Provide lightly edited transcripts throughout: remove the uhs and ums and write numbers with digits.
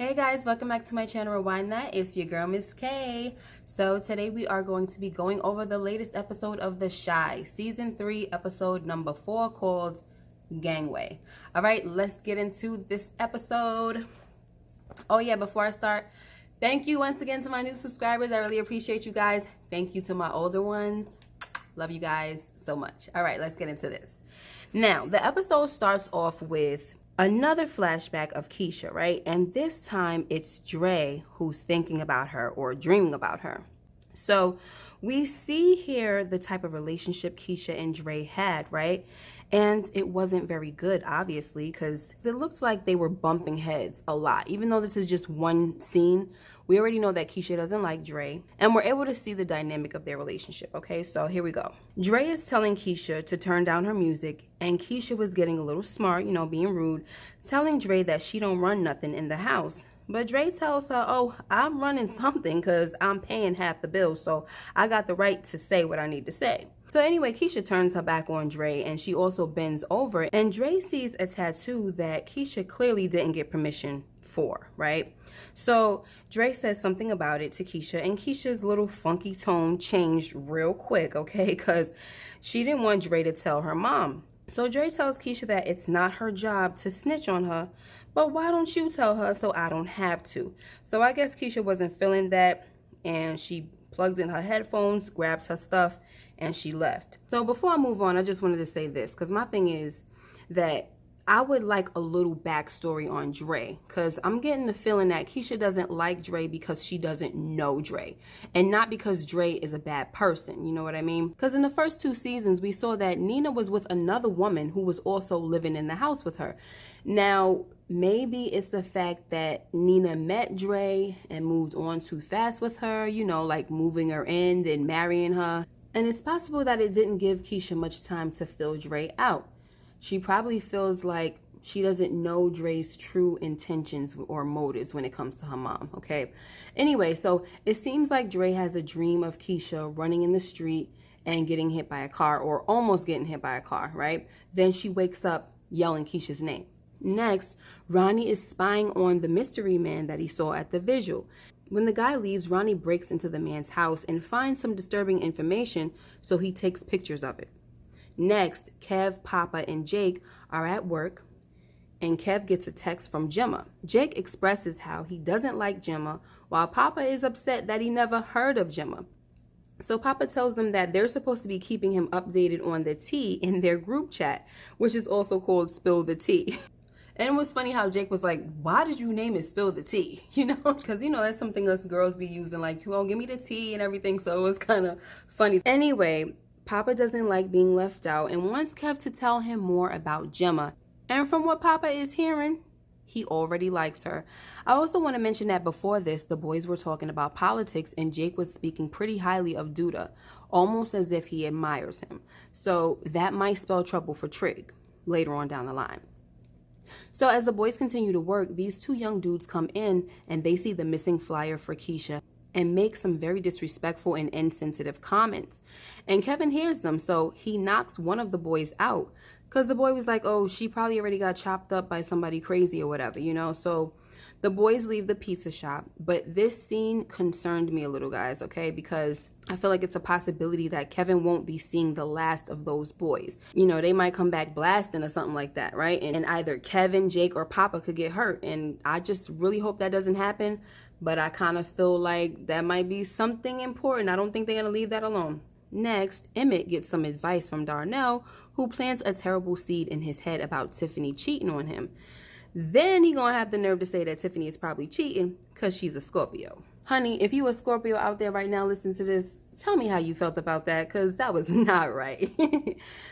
Hey guys, welcome back to my channel Rewind That. It's your girl Miss K. So today we are going to be going over the latest episode of The Shy, season 3, episode number 4, called Gangway. All right, let's get into this episode. Oh yeah, before I start, thank you once again to my new subscribers. I really appreciate you guys. Thank you to my older ones. Love you guys so much. All right, let's get into this. Now, the episode starts off with another flashback of Keisha, right? And this time it's Dre who's thinking about her or dreaming about her. So we see here the type of relationship Keisha and Dre had, right? And it wasn't very good, obviously, because it looks like they were bumping heads a lot. Even though this is just one scene, we already know that Keisha doesn't like Dre, and we're able to see the dynamic of their relationship, okay? So here we go. Dre is telling Keisha to turn down her music, and Keisha was getting a little smart, being rude, telling Dre that she don't run nothing in the house. But Dre tells her, oh, I'm running something because I'm paying half the bill, so I got the right to say what I need to say. So anyway, Keisha turns her back on Dre, and she also bends over, and Dre sees a tattoo that Keisha clearly didn't get permission for, right? So Dre says something about it to Keisha, and Keisha's little funky tone changed real quick, okay? Because she didn't want Dre to tell her mom. So Dre tells Keisha that it's not her job to snitch on her, but why don't you tell her so I don't have to? So I guess Keisha wasn't feeling that, and she plugged in her headphones, grabbed her stuff, and she left. So before I move on, I just wanted to say this, because my thing is that I would like a little backstory on Dre, because I'm getting the feeling that Keisha doesn't like Dre because she doesn't know Dre, and not because Dre is a bad person, you know what I mean? Because in the first 2 seasons, we saw that Nina was with another woman who was also living in the house with her. Now, maybe it's the fact that Nina met Dre and moved on too fast with her, like moving her in, then marrying her. And it's possible that it didn't give Keisha much time to fill Dre out. She probably feels like she doesn't know Dre's true intentions or motives when it comes to her mom, okay? Anyway, so it seems like Dre has a dream of Keisha running in the street and getting hit by a car, or almost getting hit by a car, right? Then she wakes up yelling Keisha's name. Next, Ronnie is spying on the mystery man that he saw at the vigil. When the guy leaves, Ronnie breaks into the man's house and finds some disturbing information, so he takes pictures of it. Next, Kev, Papa, and Jake are at work, and Kev gets a text from Gemma. Jake expresses how he doesn't like Gemma, while Papa is upset that he never heard of Gemma. So Papa tells them that they're supposed to be keeping him updated on the tea in their group chat, which is also called Spill the Tea. And it was funny how Jake was like, why did you name it Spill the Tea? Because, that's something us girls be using, like, give me the tea and everything. So it was kind of funny. Anyway, Papa doesn't like being left out and wants Kev to tell him more about Gemma. And from what Papa is hearing, he already likes her. I also want to mention that before this, the boys were talking about politics and Jake was speaking pretty highly of Douda, almost as if he admires him. So that might spell trouble for Trig later on down the line. So as the boys continue to work, these 2 young dudes come in and they see the missing flyer for Keisha and make some very disrespectful and insensitive comments. And Kevin hears them, so he knocks one of the boys out because the boy was like, oh, she probably already got chopped up by somebody crazy or whatever, So the boys leave the pizza shop, but this scene concerned me a little, guys, okay? Because I feel like it's a possibility that Kevin won't be seeing the last of those boys. They might come back blasting or something like that, right? And either Kevin, Jake, or Papa could get hurt. And I just really hope that doesn't happen. But I kind of feel like that might be something important. I don't think they're going to leave that alone. Next, Emmett gets some advice from Darnell, who plants a terrible seed in his head about Tiffany cheating on him. Then he gonna have the nerve to say that Tiffany is probably cheating because she's a Scorpio. Honey, if you a Scorpio out there right now listening to this, tell me how you felt about that, because that was not right.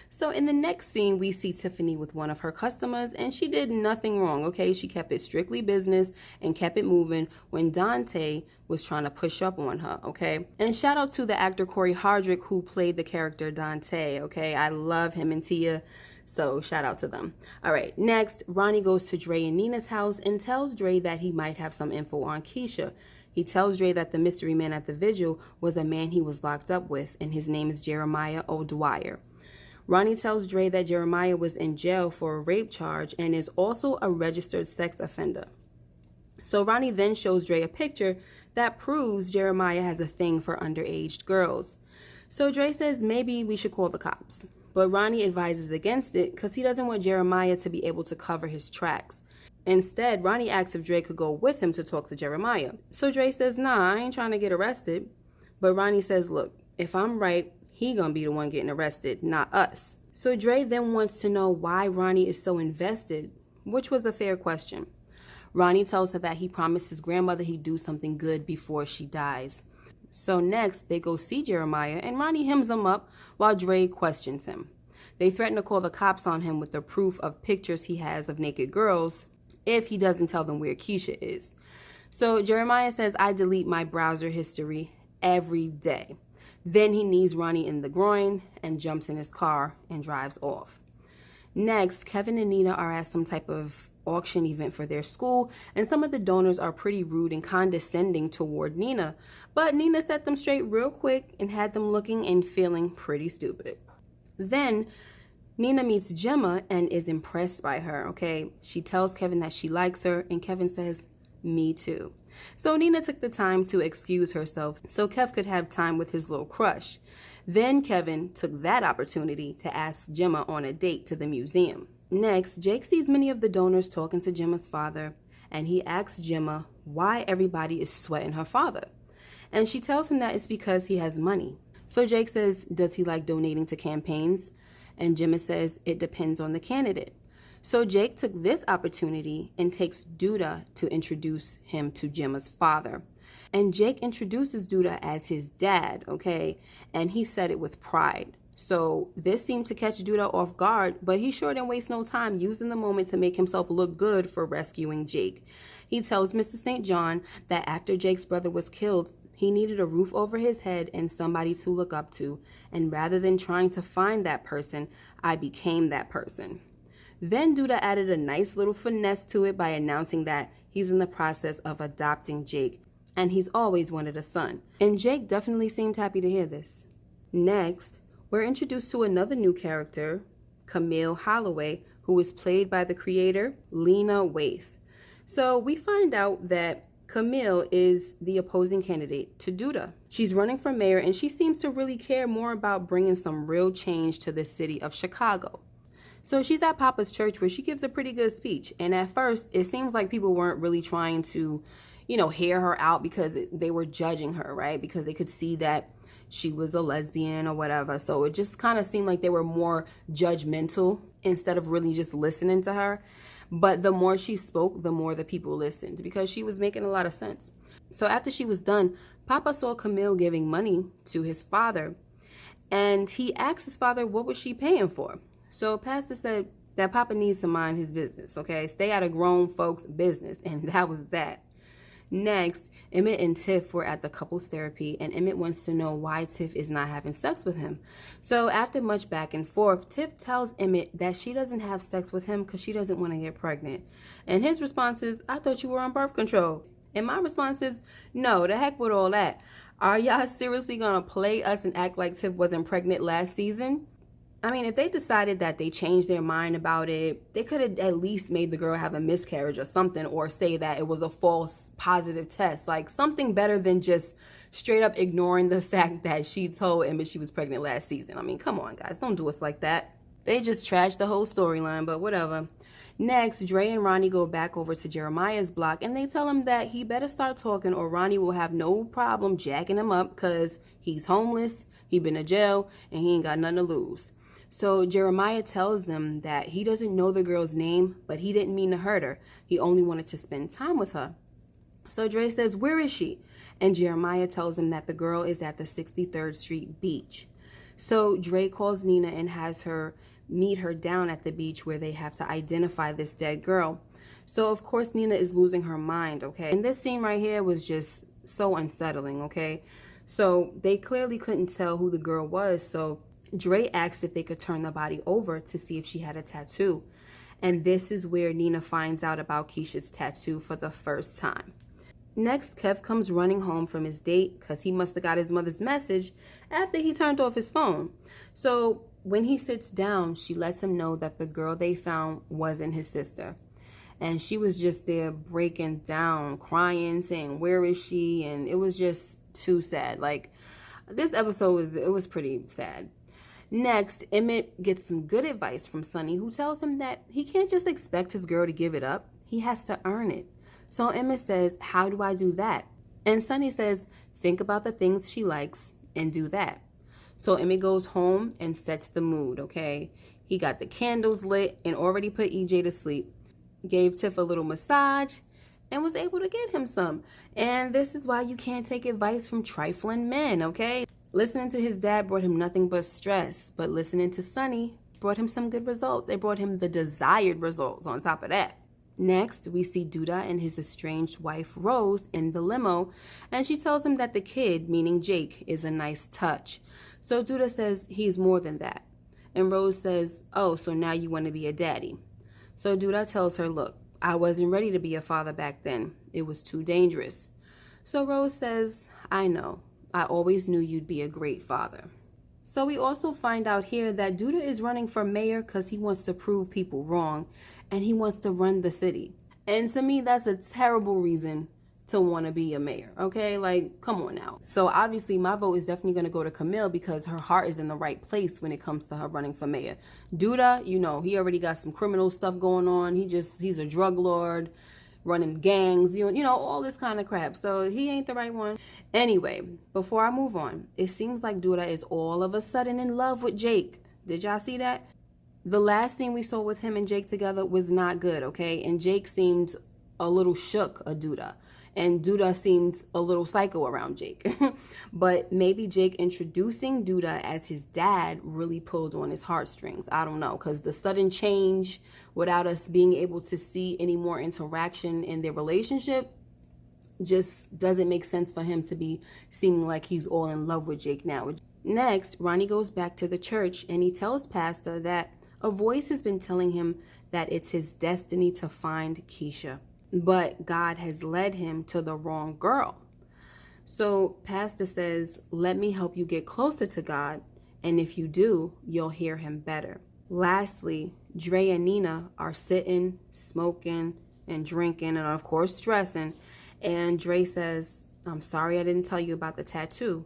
So in the next scene, we see Tiffany with one of her customers, and she did nothing wrong, okay? She kept it strictly business and kept it moving when Dante was trying to push up on her, okay? And shout out to the actor Corey Hardrick, who played the character Dante, okay? I love him and Tia, so shout out to them. All right, next, Ronnie goes to Dre and Nina's house and tells Dre that he might have some info on Keisha. He tells Dre that the mystery man at the vigil was a man he was locked up with, and his name is Jeremiah O'Dwyer. Ronnie tells Dre that Jeremiah was in jail for a rape charge and is also a registered sex offender. So Ronnie then shows Dre a picture that proves Jeremiah has a thing for underage girls. So Dre says maybe we should call the cops. But Ronnie advises against it because he doesn't want Jeremiah to be able to cover his tracks. Instead, Ronnie asks if Dre could go with him to talk to Jeremiah. So Dre says, nah, I ain't trying to get arrested. But Ronnie says, look, if I'm right, he gonna be the one getting arrested, not us. So Dre then wants to know why Ronnie is so invested, which was a fair question. Ronnie tells her that he promised his grandmother he'd do something good before she dies. So next, they go see Jeremiah, and Ronnie hems him up while Dre questions him. They threaten to call the cops on him with the proof of pictures he has of naked girls if he doesn't tell them where Keisha is. So Jeremiah says, I delete my browser history every day. Then he knees Ronnie in the groin and jumps in his car and drives off. Next, Kevin and Nina are at some type of auction event for their school, and some of the donors are pretty rude and condescending toward Nina. But Nina set them straight real quick and had them looking and feeling pretty stupid. Then Nina meets Gemma and is impressed by her, okay? She tells Kevin that she likes her, and Kevin says, me too. So Nina took the time to excuse herself so Kev could have time with his little crush. Then Kevin took that opportunity to ask Gemma on a date to the museum. Next, Jake sees many of the donors talking to Gemma's father, and he asks Gemma why everybody is sweating her father. And she tells him that it's because he has money. So Jake says, does he like donating to campaigns? And Gemma says, it depends on the candidate. So Jake took this opportunity and takes Douda to introduce him to Gemma's father. And Jake introduces Douda as his dad, okay? And he said it with pride. So this seemed to catch Douda off guard, but he sure didn't waste no time using the moment to make himself look good for rescuing Jake. He tells Mr. St. John that after Jake's brother was killed, he needed a roof over his head and somebody to look up to. And rather than trying to find that person, I became that person. Then Douda added a nice little finesse to it by announcing that he's in the process of adopting Jake, and he's always wanted a son. And Jake definitely seemed happy to hear this. Next, we're introduced to another new character, Camille Holloway, who is played by the creator, Lena Waithe. So we find out that Camille is the opposing candidate to Douda. She's running for mayor, and she seems to really care more about bringing some real change to the city of Chicago. So she's at Papa's church where she gives a pretty good speech. And at first, it seems like people weren't really trying to, hear her out because they were judging her, right? Because they could see that she was a lesbian or whatever. So it just kind of seemed like they were more judgmental instead of really just listening to her. But the more she spoke, the more the people listened because she was making a lot of sense. So after she was done, Papa saw Camille giving money to his father. And he asked his father, what was she paying for? So Pastor said that Papa needs to mind his business, okay? Stay out of grown folks' business. And that was that. Next, Emmett and Tiff were at the couples therapy, and Emmett wants to know why Tiff is not having sex with him. So after much back and forth, Tiff tells Emmett that she doesn't have sex with him because she doesn't want to get pregnant. And his response is, I thought you were on birth control. And my response is, no, the heck with all that. Are y'all seriously going to play us and act like Tiff wasn't pregnant last season? I mean, if they decided that they changed their mind about it, they could have at least made the girl have a miscarriage or something, or say that it was a false positive test. Like something better than just straight up ignoring the fact that she told Emmett she was pregnant last season. I mean, come on, guys. Don't do us like that. They just trashed the whole storyline, but whatever. Next, Dre and Ronnie go back over to Jeremiah's block, and they tell him that he better start talking or Ronnie will have no problem jacking him up because he's homeless, he been to jail, and he ain't got nothing to lose. So Jeremiah tells them that he doesn't know the girl's name, but he didn't mean to hurt her. He only wanted to spend time with her. So Dre says, where is she? And Jeremiah tells him that the girl is at the 63rd Street beach. So Dre calls Nina and has her meet her down at the beach where they have to identify this dead girl. So of course Nina is losing her mind, okay? And this scene right here was just so unsettling, okay? So they clearly couldn't tell who the girl was, so Dre asked if they could turn the body over to see if she had a tattoo. And this is where Nina finds out about Keisha's tattoo for the first time. Next, Kev comes running home from his date because he must have got his mother's message after he turned off his phone. So when he sits down, she lets him know that the girl they found wasn't his sister. And she was just there breaking down, crying, saying, where is she? And it was just too sad. Like, this episode was pretty sad. Next, Emmett gets some good advice from Sonny, who tells him that he can't just expect his girl to give it up. He has to earn it. So Emmett says, how do I do that? And Sonny says, think about the things she likes and do that. So Emmett goes home and sets the mood, okay? He got the candles lit and already put EJ to sleep. Gave Tiff a little massage and was able to get him some. And this is why you can't take advice from trifling men, okay? Listening to his dad brought him nothing but stress, but listening to Sonny brought him some good results. It brought him the desired results on top of that. Next, we see Douda and his estranged wife, Rose, in the limo, and she tells him that the kid, meaning Jake, is a nice touch. So Douda says he's more than that. And Rose says, oh, so now you want to be a daddy. So Douda tells her, look, I wasn't ready to be a father back then. It was too dangerous. So Rose says, I know. I always knew you'd be a great father. So we also find out here that Douda is running for mayor because he wants to prove people wrong and he wants to run the city. And to me, that's a terrible reason to want to be a mayor, okay? Like, come on now. So obviously my vote is definitely going to go to Camille because her heart is in the right place when it comes to her running for mayor. Douda, you know, he already got some criminal stuff going on. He's a drug lord, running gangs, you know, all this kind of crap. So he ain't the right one. Anyway, before I move on, it seems like Douda is all of a sudden in love with Jake. Did y'all see that? The last scene we saw with him and Jake together was not good, okay? And Jake seemed a little shook of Douda. And Douda seems a little psycho around Jake. But maybe Jake introducing Douda as his dad really pulled on his heartstrings. I don't know, because the sudden change without us being able to see any more interaction in their relationship just doesn't make sense for him to be seeming like he's all in love with Jake now. Next, Ronnie goes back to the church and he tells Pastor that a voice has been telling him that it's his destiny to find Keisha. But God has led him to the wrong girl. So Pastor says, let me help you get closer to God. And if you do, you'll hear him better. Lastly, Dre and Nina are sitting, smoking, and drinking, and of course stressing. And Dre says, I'm sorry I didn't tell you about the tattoo.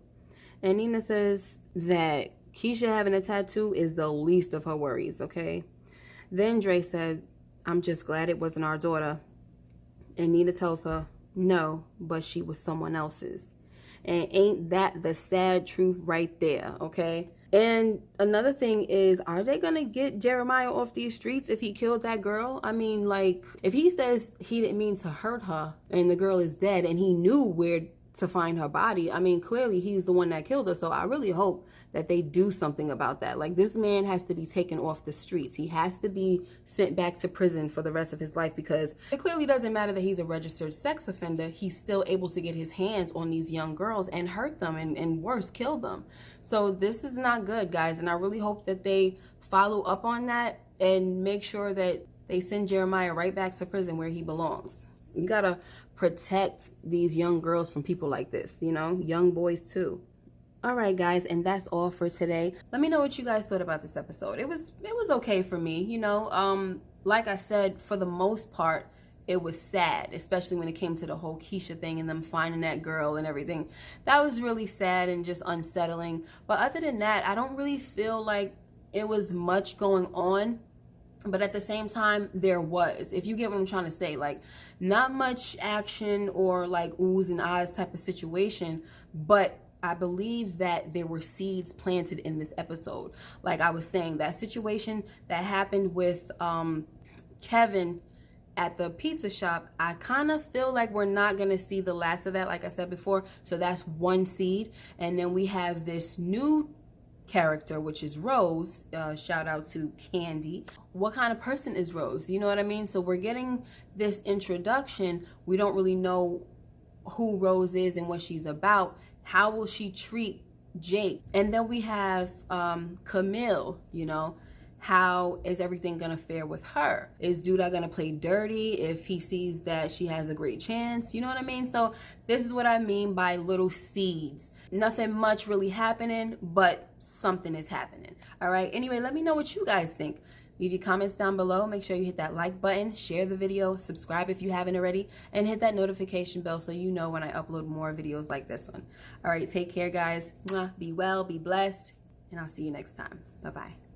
And Nina says that Keisha having a tattoo is the least of her worries, okay? Then Dre said, I'm just glad it wasn't our daughter. And Nina tells her, no, but she was someone else's. And ain't that the sad truth right there, okay? And another thing is, are they going to get Jeremiah off these streets if he killed that girl? I mean, like, if he says he didn't mean to hurt her and the girl is dead and he knew where to find her body, I mean, clearly he's the one that killed her. So I really hope that they do something about that. Like, this man has to be taken off the streets. He has to be sent back to prison for the rest of his life, because it clearly doesn't matter that he's a registered sex offender. He's still able to get his hands on these young girls and hurt them and worse, kill them. So this is not good, guys. And I really hope that they follow up on that and make sure that they send Jeremiah right back to prison where he belongs. You gotta protect these young girls from people like this, you know, young boys too. All right, guys, and that's all for today. Let me know what you guys thought about this episode. It was okay for me, you know. Like I said, for the most part, it was sad, especially when it came to the whole Keisha thing and them finding that girl and everything. That was really sad and just unsettling. But other than that, I don't really feel like it was much going on. But at the same time, there was, if you get what I'm trying to say, like, not much action or like oohs and ahs type of situation, but I believe that there were seeds planted in this episode. Like I was saying, that situation that happened with Kevin at the pizza shop, I kind of feel like we're not going to see the last of that, like I said before. So that's one seed. And then we have this new character, which is Rose. Shout out to Candy. What kind of person is Rose? You know what I mean? So we're getting this introduction. We don't really know who Rose is and what she's about. How will she treat Jake? And then we have Camille, you know. How is everything gonna fare with her? Is Douda gonna play dirty if he sees that she has a great chance? You know what I mean? So this is what I mean by little seeds. Nothing much really happening, but something is happening. All right. Anyway, let me know what you guys think. Leave your comments down below. Make sure you hit that like button, share the video, subscribe if you haven't already, and hit that notification bell so you know when I upload more videos like this one. All right, take care, guys. Be well, be blessed, and I'll see you next time. Bye-bye.